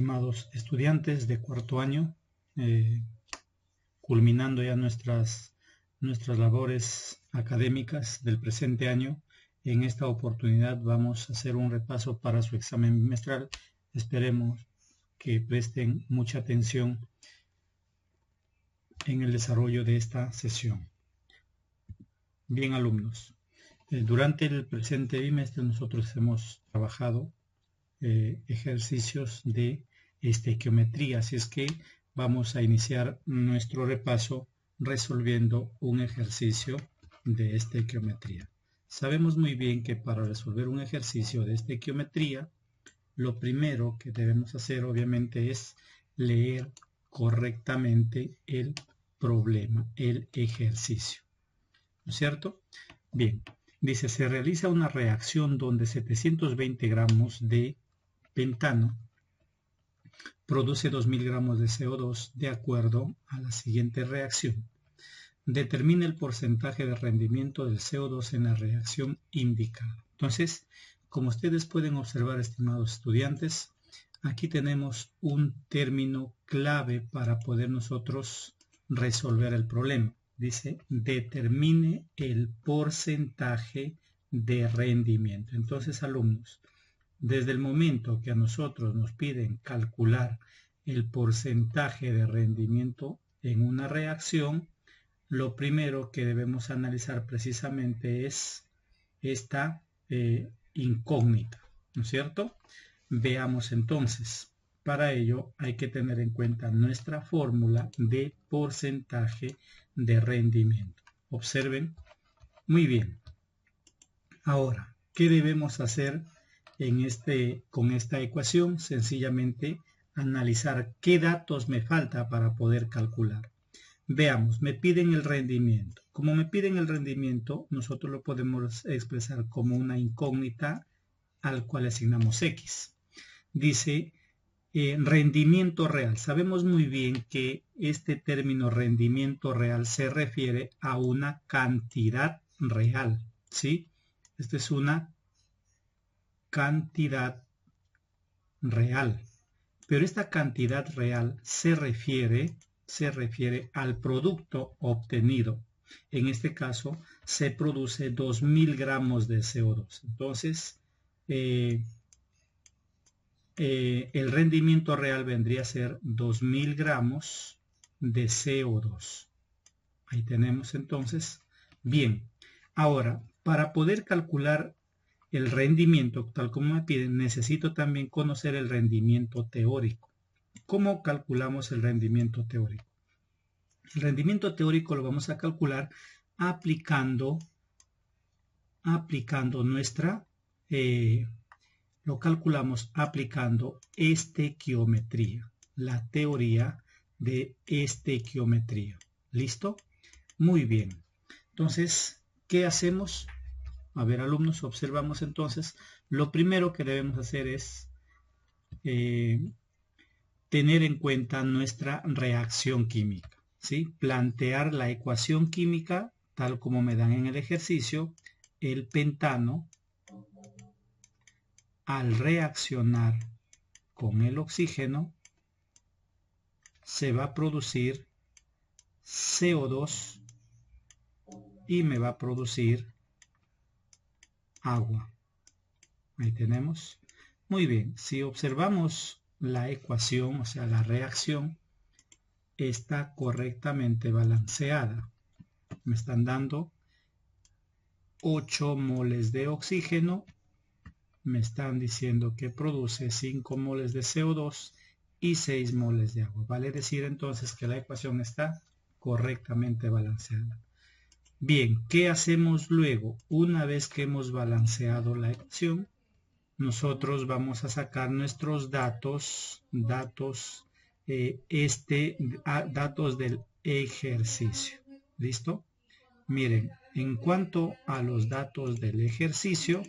estimados estudiantes de cuarto año, culminando ya nuestras labores académicas del presente año. En esta oportunidad vamos a hacer un repaso para su examen bimestral. Esperemos que presten mucha atención en el desarrollo de esta sesión. Bien, alumnos, durante el presente bimestre nosotros hemos trabajado ejercicios de estequiometría, así es que vamos a iniciar nuestro repaso resolviendo un ejercicio de estequiometría. Sabemos muy bien que para resolver un ejercicio de estequiometría, lo primero que debemos hacer obviamente es leer correctamente el problema, el ejercicio, ¿no es cierto? Bien, dice, se realiza una reacción donde 720 gramos de pentano produce 2000 gramos de CO2 de acuerdo a la siguiente reacción. Determina el porcentaje de rendimiento del CO2 en la reacción indicada. Entonces, como ustedes pueden observar, estimados estudiantes, aquí tenemos un término clave para poder nosotros resolver el problema. Dice, determine el porcentaje de rendimiento. Entonces, alumnos, desde el momento que a nosotros nos piden calcular el porcentaje de rendimiento en una reacción, lo primero que debemos analizar precisamente es esta incógnita, ¿no es cierto? Veamos entonces. Para ello hay que tener en cuenta nuestra fórmula de porcentaje de rendimiento. Observen muy bien. Ahora, ¿qué debemos hacer con esta ecuación? Sencillamente analizar qué datos me falta para poder calcular. Veamos, me piden el rendimiento. Como me piden el rendimiento, nosotros lo podemos expresar como una incógnita al cual asignamos X. Dice rendimiento real. Sabemos muy bien que este término rendimiento real se refiere a una cantidad real, ¿sí? Esta es una cantidad real. Pero esta cantidad real se refiere al producto obtenido. En este caso se produce 2000 gramos de CO2. Entonces, el rendimiento real vendría a ser 2000 gramos de CO2. Ahí tenemos entonces. Bien, ahora, para poder calcular el rendimiento, tal como me piden, necesito también conocer el rendimiento teórico. ¿Cómo calculamos el rendimiento teórico? El rendimiento teórico lo vamos a calcular aplicando lo calculamos aplicando estequiometría, la teoría de estequiometría. ¿Listo? Muy bien. Entonces, ¿qué hacemos? A ver, alumnos, observamos entonces. Lo primero que debemos hacer es tener en cuenta nuestra reacción química, ¿sí? Plantear la ecuación química tal como me dan en el ejercicio. El pentano, al reaccionar con el oxígeno, se va a producir CO2 y me va a producir agua. Ahí tenemos. Muy bien, si observamos la ecuación, o sea, la reacción, está correctamente balanceada. Me están dando 8 moles de oxígeno, me están diciendo que produce 5 moles de CO2 y 6 moles de agua. Vale decir entonces que la ecuación está correctamente balanceada. Bien, ¿qué hacemos luego? Una vez que hemos balanceado la ecuación, nosotros vamos a sacar nuestros datos del ejercicio. ¿Listo? Miren, en cuanto a los datos del ejercicio,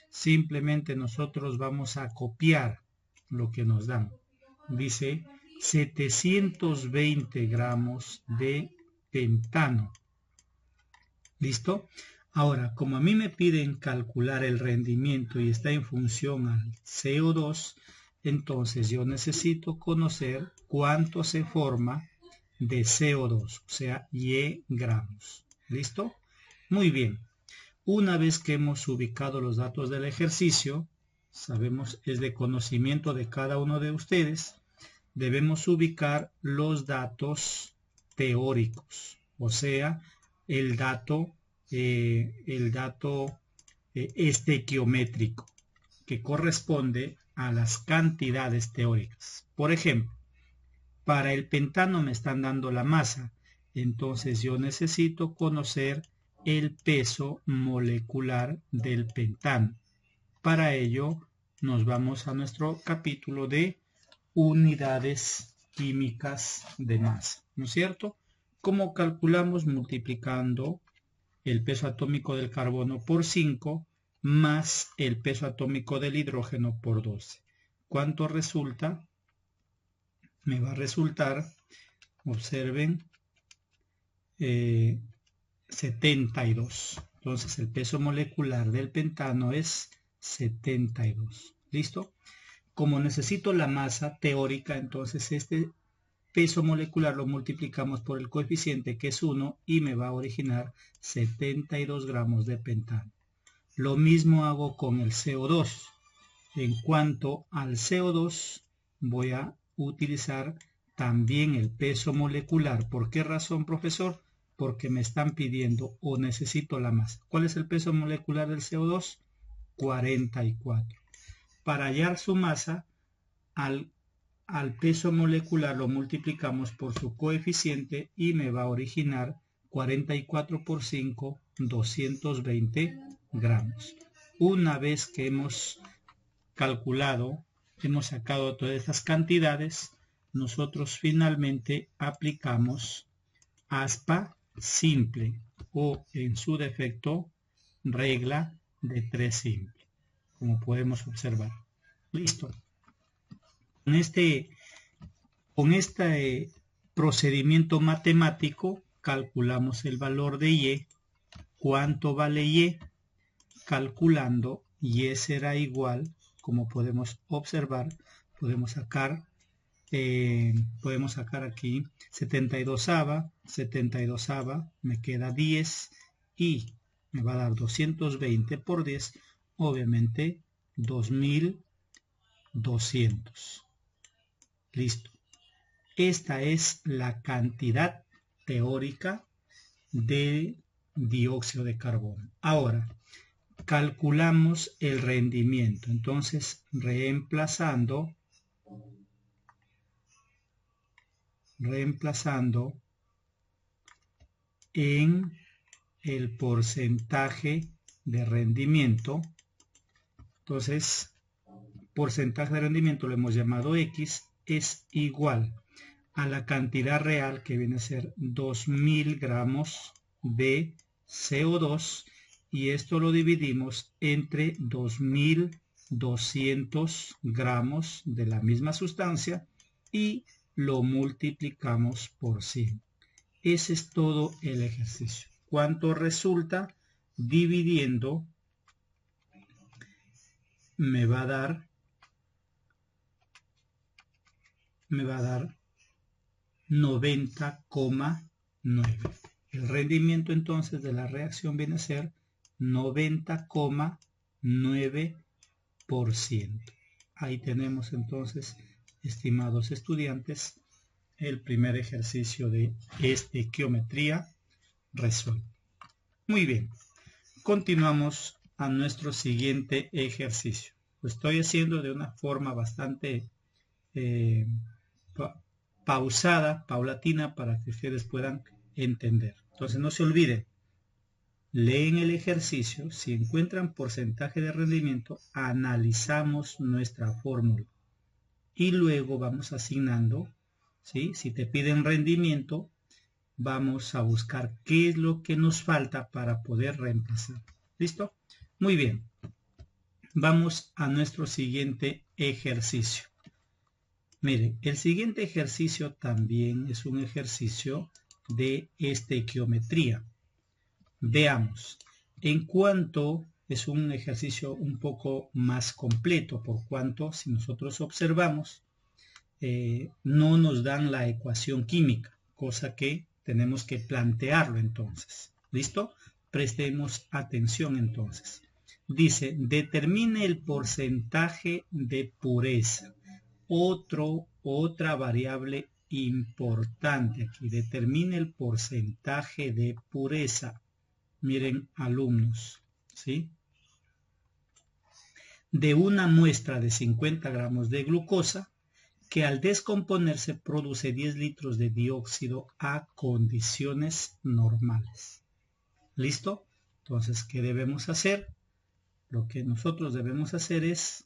simplemente nosotros vamos a copiar lo que nos dan. Dice 720 gramos de pentano. ¿Listo? Ahora, como a mí me piden calcular el rendimiento y está en función al CO2, entonces yo necesito conocer cuánto se forma de CO2, o sea, Y gramos. ¿Listo? Muy bien. Una vez que hemos ubicado los datos del ejercicio, sabemos, es de conocimiento de cada uno de ustedes, debemos ubicar los datos teóricos, o sea, el dato estequiométrico, que corresponde a las cantidades teóricas. Por ejemplo, para el pentano me están dando la masa, entonces yo necesito conocer el peso molecular del pentano. Para ello nos vamos a nuestro capítulo de unidades químicas de masa, ¿no es cierto? ¿Cómo calculamos? Multiplicando el peso atómico del carbono por 5 más el peso atómico del hidrógeno por 12. ¿Cuánto resulta? Me va a resultar, observen, 72. Entonces el peso molecular del pentano es 72. ¿Listo? Como necesito la masa teórica, entonces este peso molecular lo multiplicamos por el coeficiente, que es 1, y me va a originar 72 gramos de pentano. Lo mismo hago con el CO2. En cuanto al CO2, voy a utilizar también el peso molecular. ¿Por qué razón, profesor? Porque me están pidiendo o necesito la masa. ¿Cuál es el peso molecular del CO2? 44. Para hallar su masa, al peso molecular lo multiplicamos por su coeficiente y me va a originar 44 por 5, 220 gramos. Una vez que hemos calculado, hemos sacado todas estas cantidades, nosotros finalmente aplicamos aspa simple o en su defecto regla de 3 simple, como podemos observar. Listo. Con este procedimiento matemático calculamos el valor de Y. ¿Cuánto vale Y? Calculando, Y será igual, como podemos observar, podemos sacar aquí 72ava, me queda 10 y me va a dar 220 por 10, obviamente 2200. Listo. Esta es la cantidad teórica de dióxido de carbono. Ahora, calculamos el rendimiento. Entonces, reemplazando en el porcentaje de rendimiento. Entonces, porcentaje de rendimiento lo hemos llamado X, es igual a la cantidad real, que viene a ser 2000 gramos de CO2, y esto lo dividimos entre 2200 gramos de la misma sustancia y lo multiplicamos por 100. Ese es todo el ejercicio. ¿Cuánto resulta? Dividiendo me va a dar 90,9. El rendimiento entonces de la reacción viene a ser 90,9%. Ahí tenemos entonces, estimados estudiantes, el primer ejercicio de estequiometría resuelto. Muy bien, continuamos a nuestro siguiente ejercicio. Lo estoy haciendo de una forma bastante paulatina, para que ustedes puedan entender. Entonces no se olviden, leen el ejercicio, si encuentran porcentaje de rendimiento, analizamos nuestra fórmula y luego vamos asignando, ¿sí? Si te piden rendimiento, vamos a buscar qué es lo que nos falta para poder reemplazar. ¿Listo? Muy bien. Vamos a nuestro siguiente ejercicio. Miren, el siguiente ejercicio también es un ejercicio de estequiometría. Veamos, en cuanto es un ejercicio un poco más completo, por cuanto si nosotros observamos, no nos dan la ecuación química, cosa que tenemos que plantearlo entonces. ¿Listo? Prestemos atención entonces. Dice, determine el porcentaje de pureza. Otra variable importante aquí. Determine el porcentaje de pureza. Miren, alumnos, ¿sí? De una muestra de 50 gramos de glucosa, que al descomponerse produce 10 litros de dióxido a condiciones normales. ¿Listo? Entonces, ¿qué debemos hacer? Lo que nosotros debemos hacer es,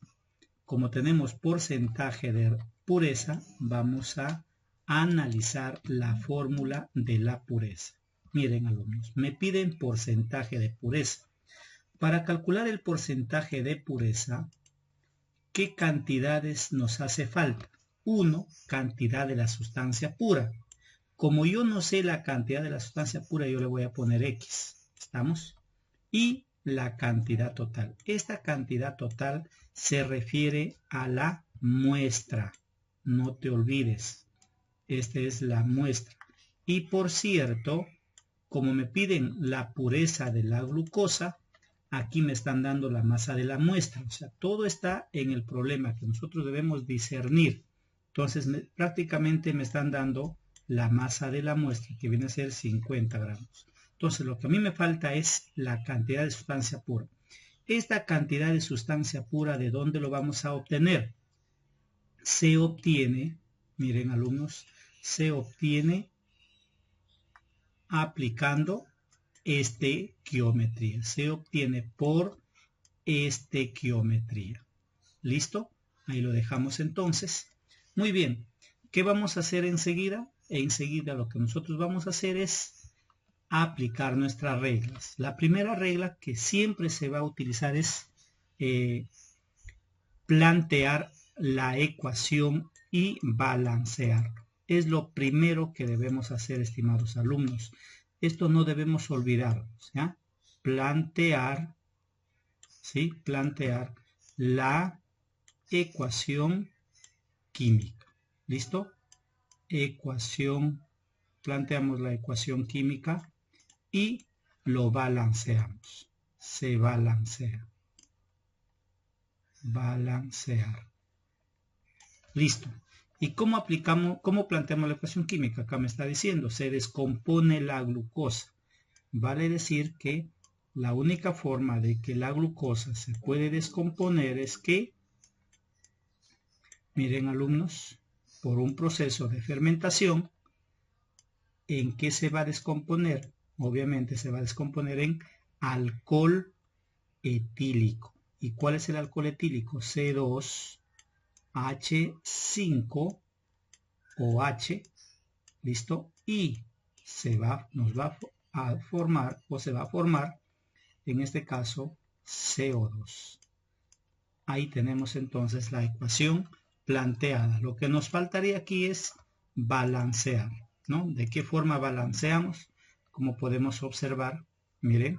como tenemos porcentaje de pureza, vamos a analizar la fórmula de la pureza. Miren, alumnos, me piden porcentaje de pureza. Para calcular el porcentaje de pureza, ¿qué cantidades nos hace falta? 1, cantidad de la sustancia pura. Como yo no sé la cantidad de la sustancia pura, yo le voy a poner X. ¿Estamos? Y la cantidad total. Esta cantidad total se refiere a la muestra. No te olvides. Esta es la muestra. Y por cierto, como me piden la pureza de la glucosa, aquí me están dando la masa de la muestra. O sea, todo está en el problema que nosotros debemos discernir. Entonces, prácticamente me están dando la masa de la muestra, que viene a ser 50 gramos. Entonces, lo que a mí me falta es la cantidad de sustancia pura. Esta cantidad de sustancia pura, ¿de dónde lo vamos a obtener? Se obtiene, miren alumnos, se obtiene aplicando estequiometría. Se obtiene por estequiometría. ¿Listo? Ahí lo dejamos entonces. Muy bien. ¿Qué vamos a hacer enseguida? Enseguida lo que nosotros vamos a hacer es aplicar nuestras reglas. La primera regla que siempre se va a utilizar es plantear la ecuación y balancearlo. Es lo primero que debemos hacer, estimados alumnos. Esto no debemos olvidarlo, ¿ya? Plantear, ¿sí? Plantear la ecuación química. ¿Listo? Planteamos la ecuación química y lo balanceamos. Se balancea. Balancear. Listo. ¿Y cómo planteamos la ecuación química? Acá me está diciendo, se descompone la glucosa. Vale decir que la única forma de que la glucosa se puede descomponer es que, miren alumnos, por un proceso de fermentación, ¿en qué se va a descomponer? Obviamente se va a descomponer en alcohol etílico. ¿Y cuál es el alcohol etílico? C2H5OH, ¿listo? Y nos va a formar, en este caso, CO2. Ahí tenemos entonces la ecuación planteada. Lo que nos faltaría aquí es balancear, ¿no? ¿De qué forma balanceamos? Como podemos observar, miren,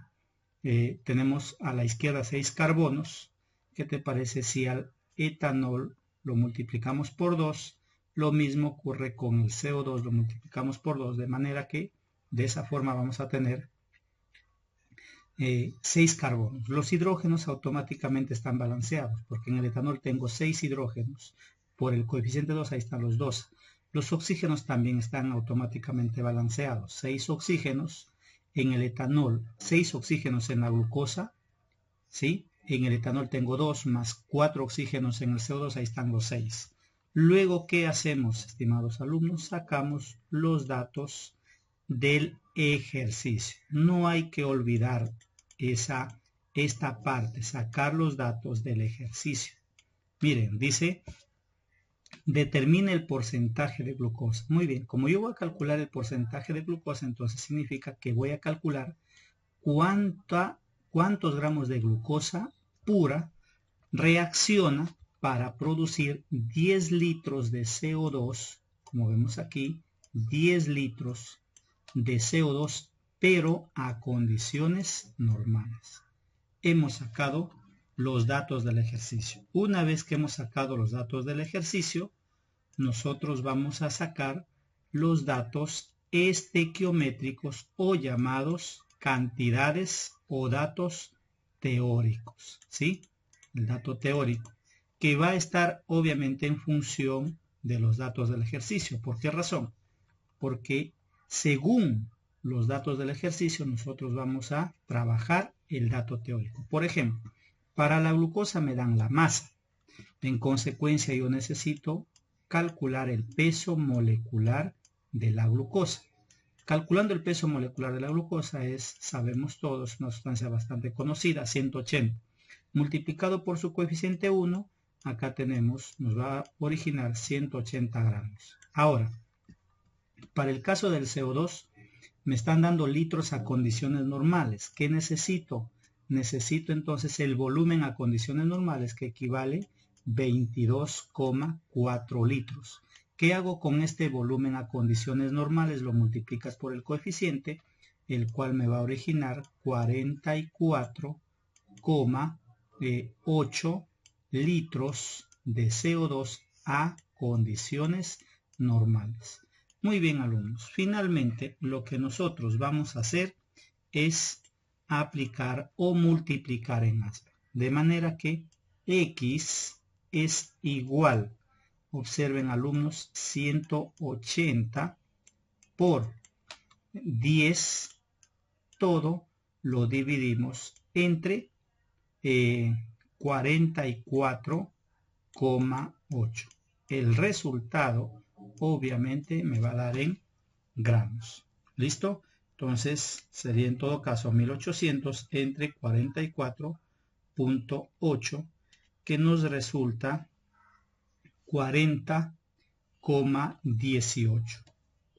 tenemos a la izquierda 6 carbonos. ¿Qué te parece si al etanol lo multiplicamos por 2? Lo mismo ocurre con el CO2, lo multiplicamos por 2, de manera que de esa forma vamos a tener 6 carbonos. Los hidrógenos automáticamente están balanceados, porque en el etanol tengo 6 hidrógenos. Por el coeficiente 2, ahí están los 2. Los oxígenos también están automáticamente balanceados. 6 oxígenos en el etanol, 6 oxígenos en la glucosa, ¿sí? En el etanol tengo 2 más 4 oxígenos en el CO2, ahí están los 6. Luego, ¿qué hacemos, estimados alumnos? Sacamos los datos del ejercicio. No hay que olvidar esta parte, sacar los datos del ejercicio. Miren, dice, determine el porcentaje de glucosa. Muy bien, como yo voy a calcular el porcentaje de glucosa, entonces significa que voy a calcular cuántos gramos de glucosa pura reacciona para producir 10 litros de CO2, como vemos aquí, 10 litros de CO2, pero a condiciones normales. hemos sacado los datos del ejercicio. Una vez que hemos sacado los datos del ejercicio, nosotros vamos a sacar los datos estequiométricos o llamados cantidades o datos teóricos, ¿sí? El dato teórico, que va a estar obviamente en función de los datos del ejercicio. ¿Por qué razón? Porque según los datos del ejercicio nosotros vamos a trabajar el dato teórico. Por ejemplo, para la glucosa me dan la masa. En consecuencia yo necesito calcular el peso molecular de la glucosa. Calculando el peso molecular de la glucosa sabemos todos, una sustancia bastante conocida, 180. Multiplicado por su coeficiente 1, acá tenemos, nos va a originar 180 gramos. Ahora, para el caso del CO2, me están dando litros a condiciones normales. ¿Qué necesito? Necesito entonces el volumen a condiciones normales, que equivale 22,4 litros. ¿Qué hago con este volumen a condiciones normales? Lo multiplicas por el coeficiente, el cual me va a originar 44,8 litros de CO2 a condiciones normales. Muy bien, alumnos. Finalmente, lo que nosotros vamos a hacer es aplicar o multiplicar en áspero. De manera que X es igual, observen alumnos, 180 por 10, todo lo dividimos entre 44,8. El resultado obviamente me va a dar en gramos. ¿Listo? Entonces sería en todo caso 1800 entre 44,8, que nos resulta 40,18.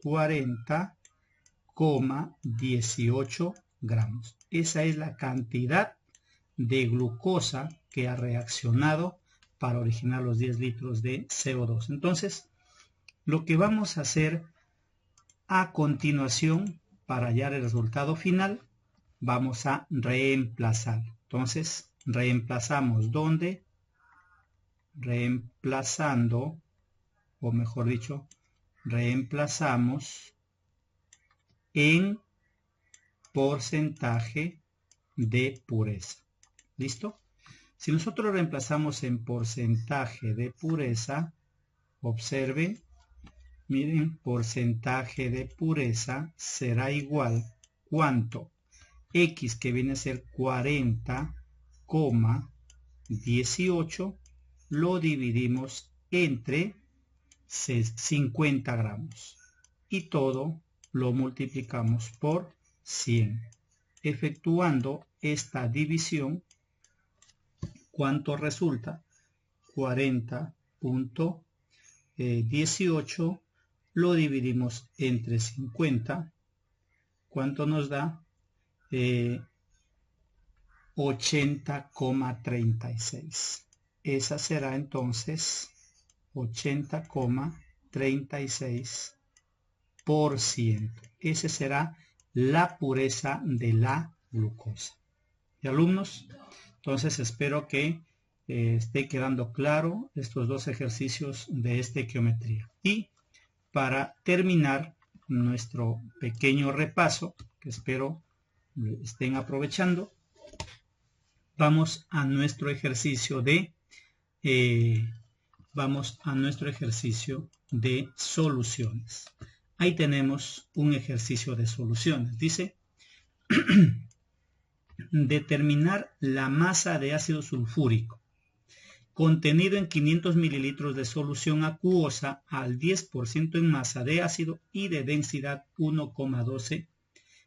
40,18 gramos. Esa es la cantidad de glucosa que ha reaccionado para originar los 10 litros de CO2. Entonces, lo que vamos a hacer a continuación para hallar el resultado final, vamos a reemplazar. Entonces, reemplazamos ¿dónde? Reemplazando, o mejor dicho, reemplazamos en porcentaje de pureza. ¿Listo? Si nosotros reemplazamos en porcentaje de pureza, observen, miren, porcentaje de pureza será igual, ¿cuánto? X, que viene a ser 40,18, lo dividimos entre 50 gramos y todo lo multiplicamos por 100. Efectuando esta división, ¿cuánto resulta? 40,18 lo dividimos entre 50. ¿Cuánto nos da? 80,36. Esa será entonces 80,36%. Esa será la pureza de la glucosa. ¿Y alumnos? Entonces espero que esté quedando claro estos dos ejercicios de estequiometría. Y para terminar nuestro pequeño repaso, que espero estén aprovechando, vamos a nuestro ejercicio de soluciones. Ahí tenemos un ejercicio de soluciones. Dice, determinar la masa de ácido sulfúrico contenido en 500 mililitros de solución acuosa al 10% en masa de ácido y de densidad 1,12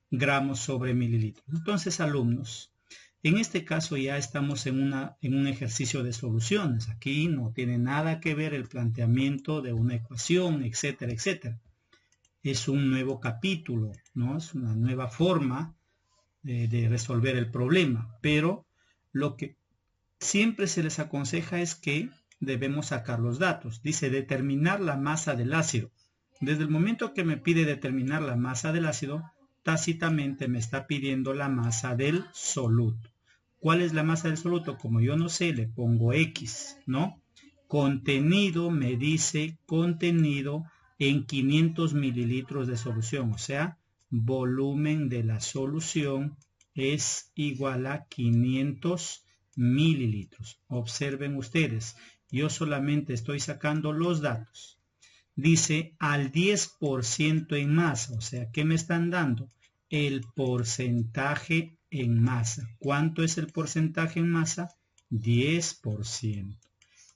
gramos sobre mililitros. Entonces, alumnos, en este caso ya estamos en un ejercicio de soluciones. Aquí no tiene nada que ver el planteamiento de una ecuación, etcétera, etcétera. Es un nuevo capítulo, ¿no? Es una nueva forma de resolver el problema, pero lo que siempre se les aconseja es que debemos sacar los datos. Dice determinar la masa del ácido. Desde el momento que me pide determinar la masa del ácido, tácitamente me está pidiendo la masa del soluto. ¿Cuál es la masa del soluto? Como yo no sé, le pongo X, ¿no? Contenido me dice contenido en 500 mililitros de solución, o sea, volumen de la solución es igual a 500 mililitros. Observen ustedes, yo solamente estoy sacando los datos. Dice al 10% en masa, o sea, ¿qué me están dando? El porcentaje en masa. ¿Cuánto es el porcentaje en masa? 10%.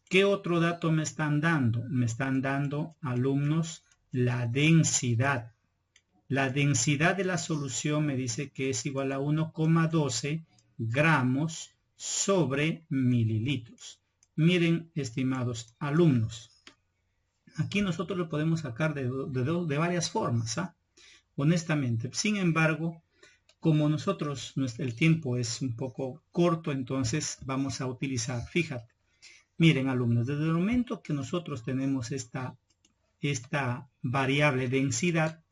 ¿Qué otro dato me están dando? Me están dando, alumnos, la densidad. La densidad de la solución me dice que es igual a 1,12 gramos sobre mililitros. Miren, estimados alumnos, aquí nosotros lo podemos sacar de varias formas, ¿ah? Honestamente. Sin embargo, como nosotros, el tiempo es un poco corto, entonces vamos a utilizar, fíjate, miren alumnos, desde el momento que nosotros tenemos esta variable densidad,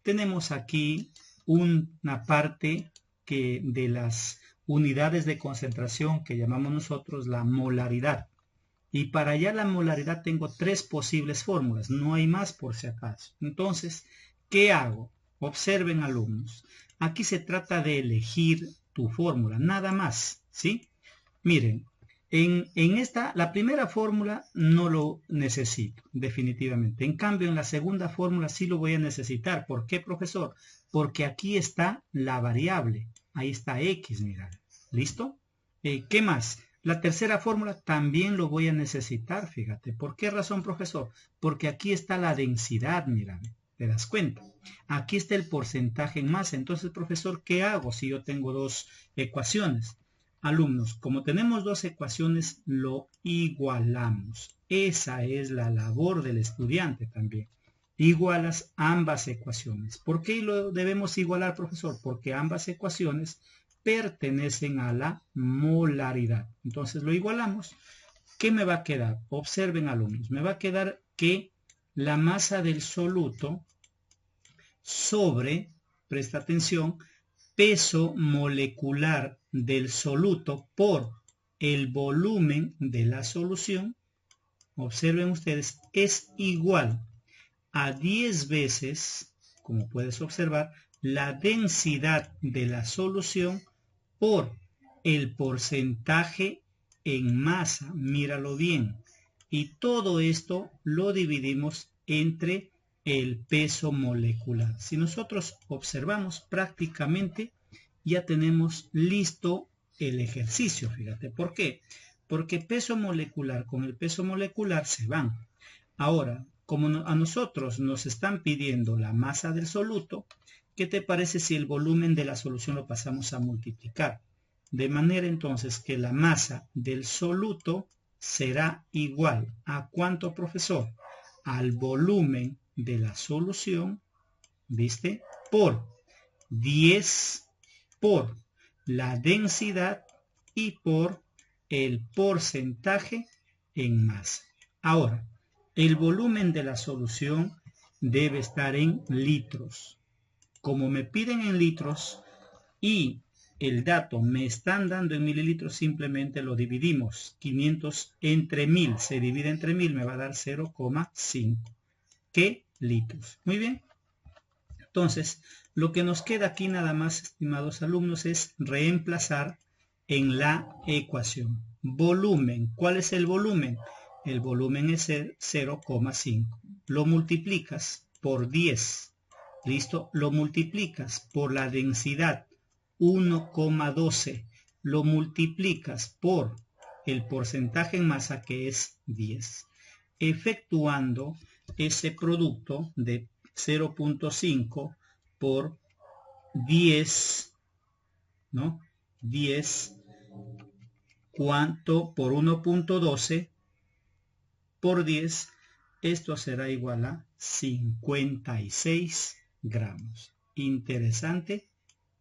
tenemos aquí una parte que de las unidades de concentración que llamamos nosotros la molaridad. Y para allá la molaridad tengo 3 posibles fórmulas, no hay más por si acaso. Entonces, ¿qué hago? Observen alumnos, aquí se trata de elegir tu fórmula, nada más, ¿sí? Miren, la primera fórmula no lo necesito, definitivamente. En cambio, en la segunda fórmula sí lo voy a necesitar. ¿Por qué, profesor? Porque aquí está la variable. Ahí está X, mirad. ¿Listo? ¿Qué más? La tercera fórmula también lo voy a necesitar, fíjate. ¿Por qué razón, profesor? Porque aquí está la densidad, mirad. ¿Te das cuenta? Aquí está el porcentaje en masa. Entonces, profesor, ¿qué hago si yo tengo dos ecuaciones? Alumnos, como tenemos dos ecuaciones, lo igualamos. Esa es la labor del estudiante también. Igualas ambas ecuaciones. ¿Por qué lo debemos igualar, profesor? Porque ambas ecuaciones pertenecen a la molaridad. Entonces lo igualamos. ¿Qué me va a quedar? Observen, alumnos. Me va a quedar que la masa del soluto sobre, presta atención, peso molecular del soluto por el volumen de la solución, observen ustedes, es igual a 10 veces, como puedes observar, la densidad de la solución por el porcentaje en masa, míralo bien. Y todo esto lo dividimos entre el peso molecular. Si nosotros observamos, prácticamente ya tenemos listo el ejercicio, fíjate. ¿Por qué? Porque peso molecular con el peso molecular se van. Ahora, como a nosotros nos están pidiendo la masa del soluto, ¿qué te parece si el volumen de la solución lo pasamos a multiplicar? De manera entonces que la masa del soluto será igual a ¿cuánto, profesor? Al volumen de la solución, ¿viste? Por 10 por la densidad y por el porcentaje en masa. Ahora, el volumen de la solución debe estar en litros. Como me piden en litros y el dato me están dando en mililitros, simplemente lo dividimos. 500 entre 1000 se divide entre 1000, me va a dar 0,5. ¿Qué litros? Muy bien. Entonces, lo que nos queda aquí nada más, estimados alumnos, es reemplazar en la ecuación. Volumen. ¿Cuál es el volumen? El volumen es 0,5. Lo multiplicas por 10. ¿Listo? Lo multiplicas por la densidad 1,12. Lo multiplicas por el porcentaje en masa que es 10. Efectuando ese producto de 0,5 por 10, ¿no? 10, ¿cuánto? Por 1,12 por 10, esto será igual a 56 gramos. Interesante,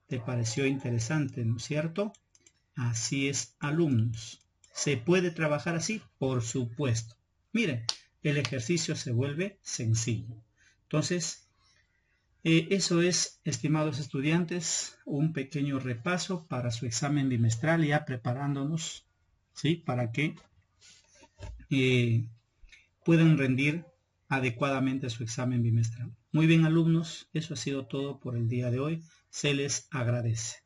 ¿te pareció interesante, no es cierto? Así es, alumnos. ¿Se puede trabajar así? Por supuesto. Miren, el ejercicio se vuelve sencillo. Entonces, Eso es, estimados estudiantes, un pequeño repaso para su examen bimestral, ya preparándonos, ¿sí? Para que puedan rendir adecuadamente su examen bimestral. Muy bien, alumnos, eso ha sido todo por el día de hoy. Se les agradece.